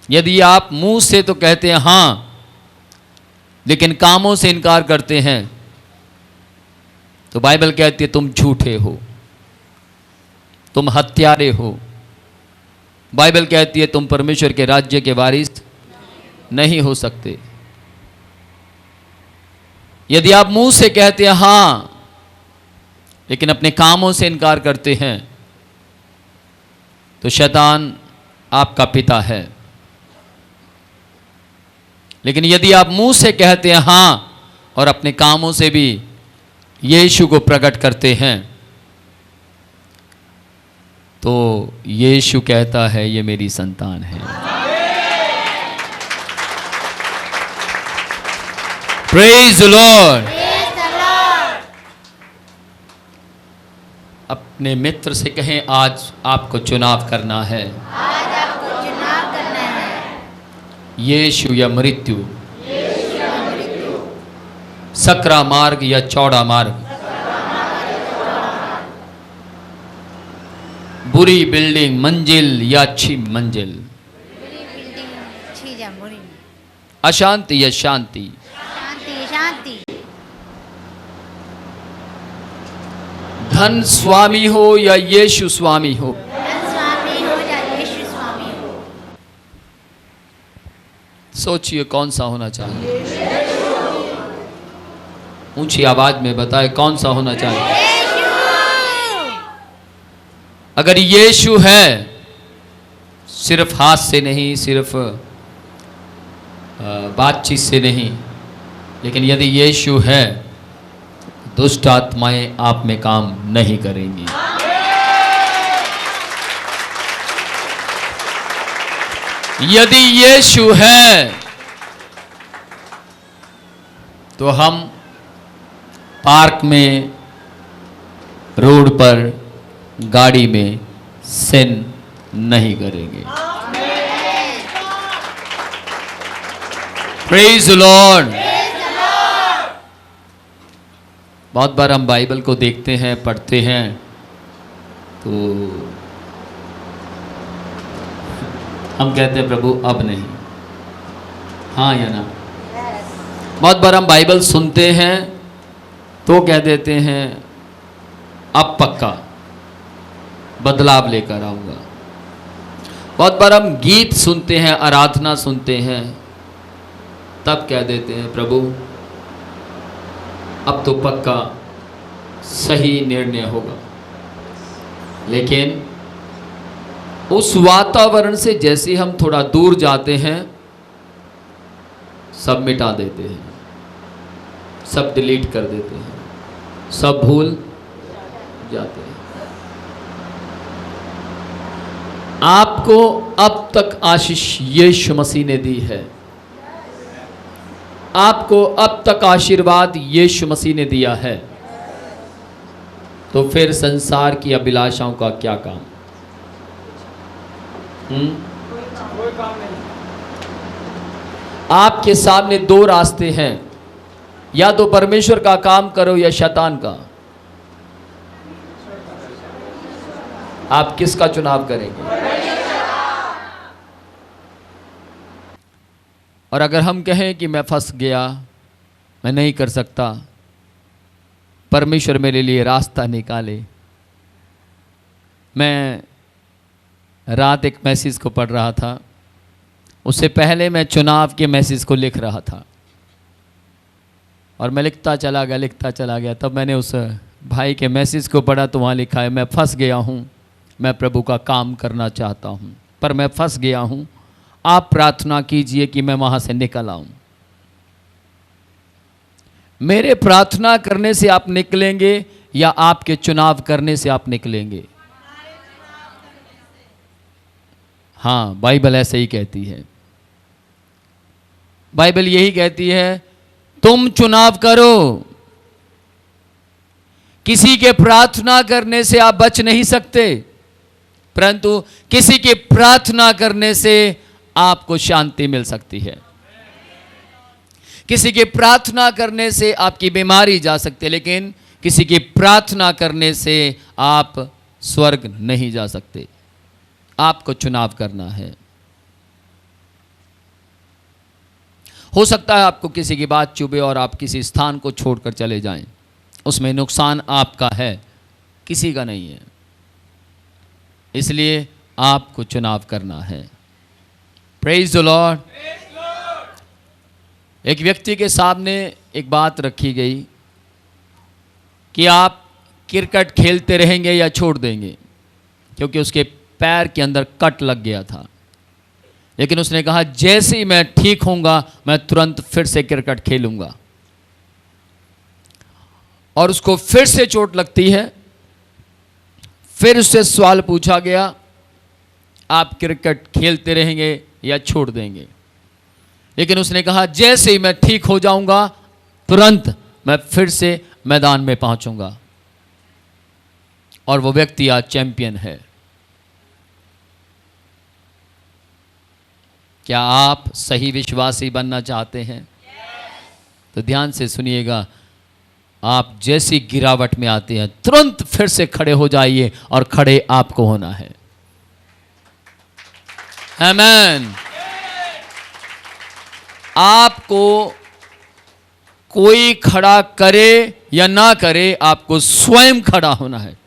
यदि आप मुंह से तो कहते हैं हाँ, लेकिन कामों से इनकार करते हैं, तो बाइबल कहती है तुम झूठे हो, तुम हत्यारे हो। बाइबल कहती है तुम परमेश्वर के राज्य के वारिस नहीं हो सकते। यदि आप मुंह से कहते हैं हाँ, लेकिन अपने कामों से इनकार करते हैं, तो शैतान आपका पिता है। लेकिन यदि आप मुंह से कहते हैं हाँ और अपने कामों से भी यीशु को प्रकट करते हैं, तो यीशु कहता है ये मेरी संतान है। Praise the Lord. अपने मित्र से कहें आज आपको चुनाव करना है, आज आपको चुनाव करना है। यीशु या मृत्यु, सकरा मार्ग या चौड़ा मार्ग, बुरी बिल्डिंग मंजिल या अच्छी मंजिल, बुरी बिल्डिंग अच्छी या बुरी, अशांति या शांति, शांति शांति, धन स्वामी हो या यीशु स्वामी हो, धन स्वामी हो या यीशु स्वामी हो। सोचिए कौन सा होना चाहिए। ऊंची आवाज में बताए कौन सा होना चाहिए। अगर यीशु है, सिर्फ हाथ से नहीं, सिर्फ बातचीत से नहीं, लेकिन यदि यीशु है, दुष्ट आत्माएं आप में काम नहीं करेंगी। यदि यीशु है, तो हम पार्क में, रोड पर, गाड़ी में सिन नहीं करेंगे। Praise the Lord. बहुत बार हम बाइबल को देखते हैं, पढ़ते हैं, तो हम कहते हैं प्रभु अब नहीं, हाँ या ना। बहुत बार हम बाइबल सुनते हैं तो कह देते हैं अब पक्का बदलाव लेकर आऊंगा। बहुत बार हम गीत सुनते हैं, आराधना सुनते हैं, तब कह देते हैं प्रभु अब तो पक्का सही निर्णय होगा। लेकिन उस वातावरण से जैसे हम थोड़ा दूर जाते हैं, सब मिटा देते हैं, सब डिलीट कर देते हैं, सब भूल जाते हैं। आपको अब तक आशीष यीशु मसीह ने दी है, आपको अब तक आशीर्वाद यीशु मसीह ने दिया है, तो फिर संसार की अभिलाषाओं का क्या काम। कोई काम नहीं। आपके सामने दो रास्ते हैं, या तो परमेश्वर का काम करो या शैतान का। आप किसका चुनाव करेंगे? और अगर हम कहें कि मैं फंस गया, मैं नहीं कर सकता, परमेश्वर मेरे लिए रास्ता निकाले। मैं रात एक मैसेज को पढ़ रहा था, उससे पहले मैं चुनाव के मैसेज को लिख रहा था, और मैं लिखता चला गया। तब मैंने उस भाई के मैसेज को पढ़ा, तो वहाँ लिखा है मैं फंस गया हूँ, मैं प्रभु का काम करना चाहता हूँ, पर मैं फंस गया हूँ, आप प्रार्थना कीजिए कि मैं वहाँ से निकल आऊँ। मेरे प्रार्थना करने से आप निकलेंगे या आपके चुनाव करने से आप निकलेंगे? हाँ, बाइबल ऐसे ही कहती है। बाइबल यही कहती है तुम चुनाव करो। किसी के प्रार्थना करने से आप बच नहीं सकते, परंतु किसी के प्रार्थना करने से आपको शांति मिल सकती है। किसी के प्रार्थना करने से आपकी बीमारी जा सकती है, लेकिन किसी की प्रार्थना करने से आप स्वर्ग नहीं जा सकते। आपको चुनाव करना है। हो सकता है आपको किसी की बात चुभे और आप किसी स्थान को छोड़कर चले जाएं, उसमें नुकसान आपका है, किसी का नहीं है। इसलिए आपको चुनाव करना है। Praise the Lord. एक व्यक्ति के सामने एक बात रखी गई कि आप क्रिकेट खेलते रहेंगे या छोड़ देंगे, क्योंकि उसके पैर के अंदर कट लग गया था। लेकिन उसने कहा जैसे ही मैं ठीक होऊंगा मैं तुरंत फिर से क्रिकेट खेलूंगा। और उसको फिर से चोट लगती है। फिर उससे सवाल पूछा गया आप क्रिकेट खेलते रहेंगे या छोड़ देंगे। लेकिन उसने कहा जैसे ही मैं ठीक हो जाऊंगा तुरंत मैं फिर से मैदान में पहुंचूंगा। और वो व्यक्ति आज चैंपियन है। क्या आप सही विश्वासी बनना चाहते हैं? तो ध्यान से सुनिएगा, आप जैसी गिरावट में आते हैं तुरंत फिर से खड़े हो जाइए और खड़े आपको होना है। आमीन। आपको कोई खड़ा करे या ना करे, आपको स्वयं खड़ा होना है।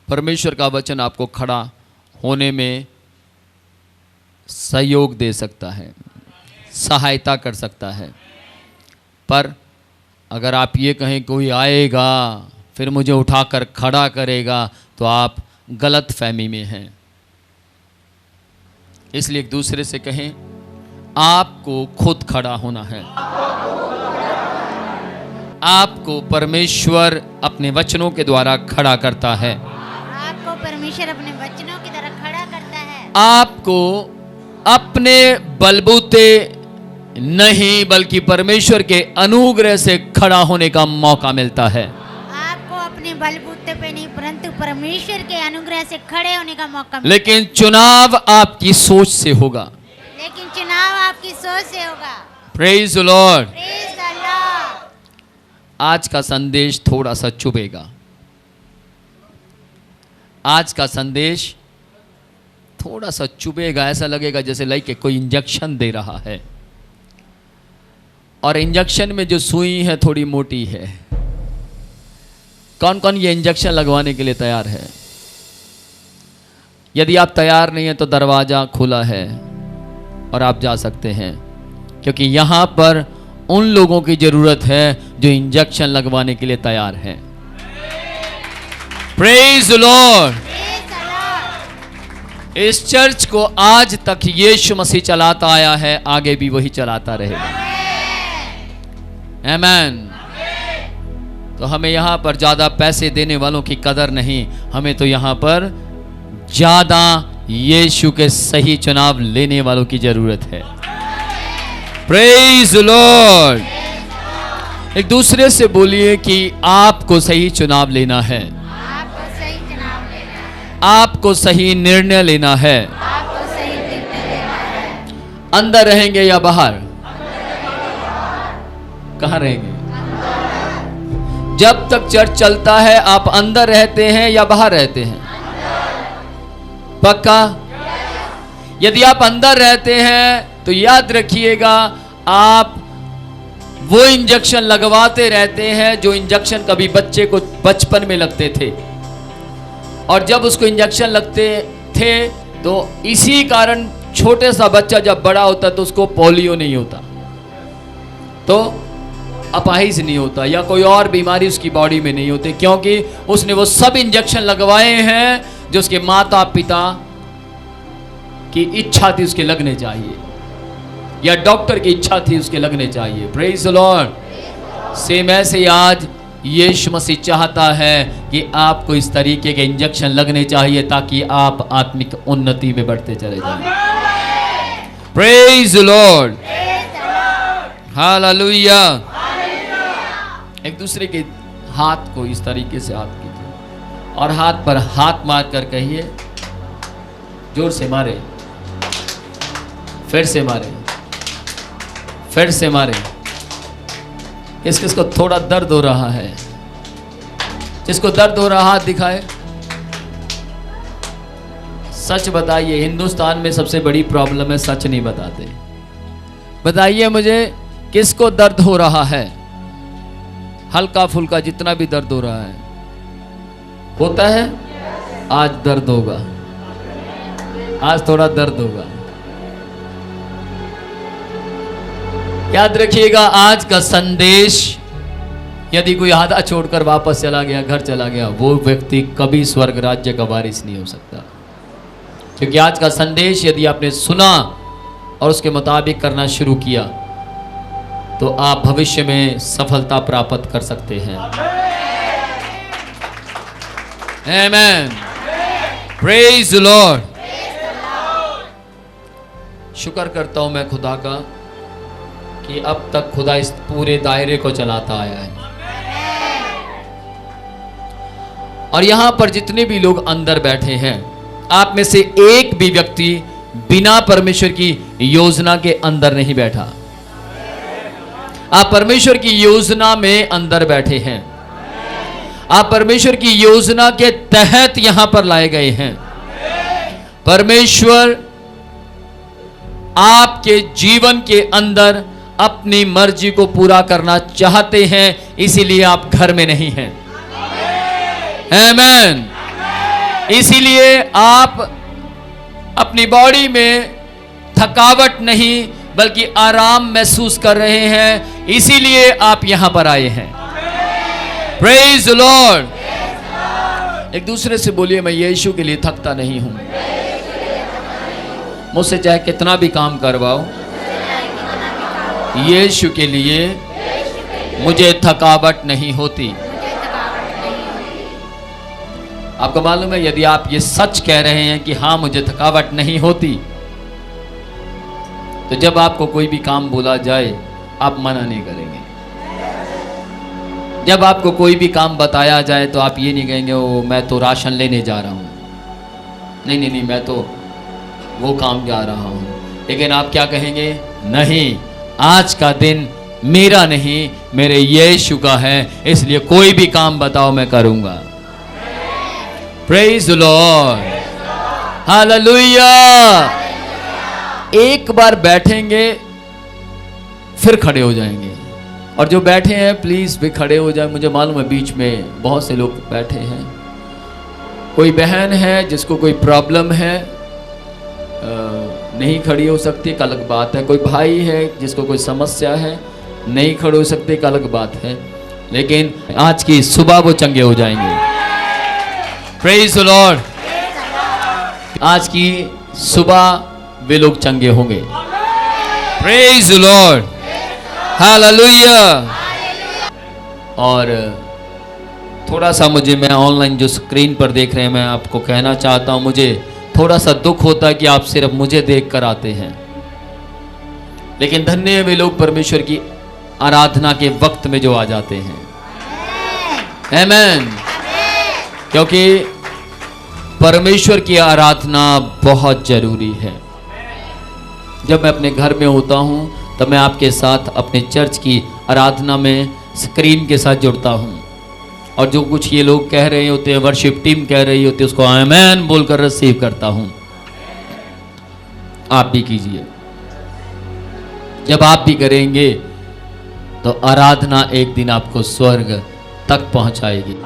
परमेश्वर का वचन आपको खड़ा होने में सहयोग दे सकता है, सहायता कर सकता है। पर अगर आप ये कहें कोई आएगा फिर मुझे उठाकर खड़ा करेगा, तो आप गलत फहमी में हैं। इसलिए एक दूसरे से कहें आपको खुद खड़ा होना है। आपको परमेश्वर अपने वचनों के द्वारा खड़ा करता है। आपको परमेश्वर अपने वचनों की तरह खड़ा करता है। आपको अपने बलबूते नहीं बल्कि परमेश्वर के अनुग्रह से खड़ा होने का मौका मिलता है। आपको अपने बलबूते पे नहीं परंतु परमेश्वर के अनुग्रह से खड़े होने का मौका मिलता लेकिन चुनाव आपकी सोच से होगा। है। लेकिन चुनाव आपकी सोच से होगा। Praise the Lord. Praise the Lord. आज का संदेश थोड़ा सा चुभेगा। आज का संदेश थोड़ा सा चुभेगा। ऐसा लगेगा जैसे लाइक के कोई इंजेक्शन दे रहा है, और इंजेक्शन में जो सुई है थोड़ी मोटी है। कौन कौन ये इंजेक्शन लगवाने के लिए तैयार है? यदि आप तैयार नहीं है तो दरवाजा खुला है और आप जा सकते हैं, क्योंकि यहां पर उन लोगों की जरूरत है जो इंजेक्शन लगवाने के लिए तैयार हैं। Praise the Lord. Praise the Lord. इस चर्च को आज तक यीशु मसीह चलाता आया है, आगे भी वही चलाता रहेगा। आमीन। तो हमें यहां पर ज्यादा पैसे देने वालों की कदर नहीं, हमें तो यहां पर ज्यादा यीशु के सही चुनाव लेने वालों की जरूरत है। Praise the Lord. एक दूसरे से बोलिए कि आपको सही चुनाव लेना है, आपको सही चुनाव लेना है। आपको सही निर्णय लेना है। आपको सही निर्णय लेना है। अंदर रहेंगे या बाहर? कहाँ रहेंगे? जब तक चर्च चलता है आप अंदर रहते हैं या बाहर रहते हैं? पक्का? यदि आप अंदर रहते हैं तो याद रखिएगा, आप वो इंजेक्शन लगवाते रहते हैं जो इंजेक्शन कभी बच्चे को बचपन में लगते थे। और जब उसको इंजेक्शन लगते थे तो इसी कारण छोटे सा बच्चा जब बड़ा होता तो उसको पोलियो नहीं होता, तो अपाहिज नहीं होता, या कोई और बीमारी उसकी बॉडी में नहीं होती, क्योंकि उसने वो सब इंजेक्शन लगवाए हैं जो उसके माता पिता की इच्छा थी उसके लगने चाहिए, या डॉक्टर की इच्छा थी उसके लगने चाहिए। Praise the Lord. सेम ऐसे आज यीशु मसीह चाहता है कि आपको इस तरीके के इंजेक्शन लगने चाहिए ताकि आप आत्मिक उन्नति में बढ़ते चले जाएं। Praise the Lord. हालेलुया। एक दूसरे के हाथ को इस तरीके से हाथ कीजिए और हाथ पर हाथ मार कर कहिए, जोर से मारे, फिर से मारे, फिर से मारे। किस किस को थोड़ा दर्द हो रहा है? जिसको दर्द हो रहा हाथ दिखाए। सच बताइए, हिंदुस्तान में सबसे बड़ी प्रॉब्लम है सच नहीं बताते। बताइए मुझे, किसको दर्द हो रहा है? हल्का फुल्का जितना भी दर्द हो रहा है, होता है? आज दर्द होगा, आज थोड़ा दर्द होगा। याद रखिएगा, आज का संदेश, यदि कोई आधा छोड़कर वापस चला गया, घर चला गया, वो व्यक्ति कभी स्वर्ग राज्य का वारिस नहीं हो सकता। क्योंकि आज का संदेश यदि आपने सुना और उसके मुताबिक करना शुरू किया तो आप भविष्य में सफलता प्राप्त कर सकते हैं। आमेन, प्रेज द लॉर्ड। शुक्र करता हूं मैं खुदा का कि अब तक खुदा इस पूरे दायरे को चलाता आया है। और यहां पर जितने भी लोग अंदर बैठे हैं, आप में से एक भी व्यक्ति बिना परमेश्वर की योजना के अंदर नहीं बैठा। आप परमेश्वर की योजना में अंदर बैठे हैं। आप परमेश्वर की योजना के तहत यहां पर लाए गए हैं। परमेश्वर आपके जीवन के अंदर अपनी मर्जी को पूरा करना चाहते हैं, इसीलिए आप घर में नहीं हैं। आमेन। इसीलिए आप अपनी बॉडी में थकावट नहीं बल्कि आराम महसूस कर रहे हैं, इसीलिए आप यहां पर आए हैं। Praise the Lord. एक दूसरे से बोलिए, मैं यीशु के लिए थकता नहीं हूं। मुझसे चाहे कितना भी काम करवाओ, यीशु के लिए मुझे थकावट नहीं होती। आपको मालूम है, यदि आप ये सच कह रहे हैं कि हाँ मुझे थकावट नहीं होती, तो जब आपको कोई भी काम बोला जाए आप मना नहीं करेंगे। जब आपको कोई भी काम बताया जाए तो आप ये नहीं कहेंगे ओ मैं तो राशन लेने जा रहा हूँ, नहीं नहीं नहीं मैं तो वो काम जा रहा हूँ। लेकिन आप क्या कहेंगे? नहीं, आज का दिन मेरा नहीं मेरे यीशु का है, इसलिए कोई भी काम बताओ मैं करूँगा। Praise the Lord, hallelujah. एक बार बैठेंगे फिर खड़े हो जाएंगे। और जो बैठे हैं प्लीज भी खड़े हो जाए। मुझे मालूम है बीच में बहुत से लोग बैठे हैं। कोई बहन है जिसको कोई प्रॉब्लम है, नहीं खड़ी हो सकती, एक अलग बात है। कोई भाई है जिसको कोई समस्या है, नहीं खड़े हो सकते, एक अलग बात है। लेकिन आज की सुबह वो चंगे हो जाएंगे। Praise the Lord. आज की सुबह वे लोग चंगे होंगे। Praise the Lord, hallelujah. और थोड़ा सा मुझे, मैं ऑनलाइन जो स्क्रीन पर देख रहे हैं, मैं आपको कहना चाहता हूं, मुझे थोड़ा सा दुख होता है कि आप सिर्फ मुझे देख कर आते हैं। लेकिन धन्य है वे लोग परमेश्वर की आराधना के वक्त में जो आ जाते हैं। आमेन। क्योंकि परमेश्वर की आराधना बहुत जरूरी है। जब मैं अपने घर में होता हूं तब मैं आपके साथ अपने चर्च की आराधना में स्क्रीन के साथ जुड़ता हूं, और जो कुछ ये लोग कह रहे होते हैं, वर्शिप टीम कह रही होती है, उसको आमेन बोलकर रिसीव करता हूं। आप भी कीजिए। जब आप भी करेंगे तो आराधना एक दिन आपको स्वर्ग तक पहुंचाएगी।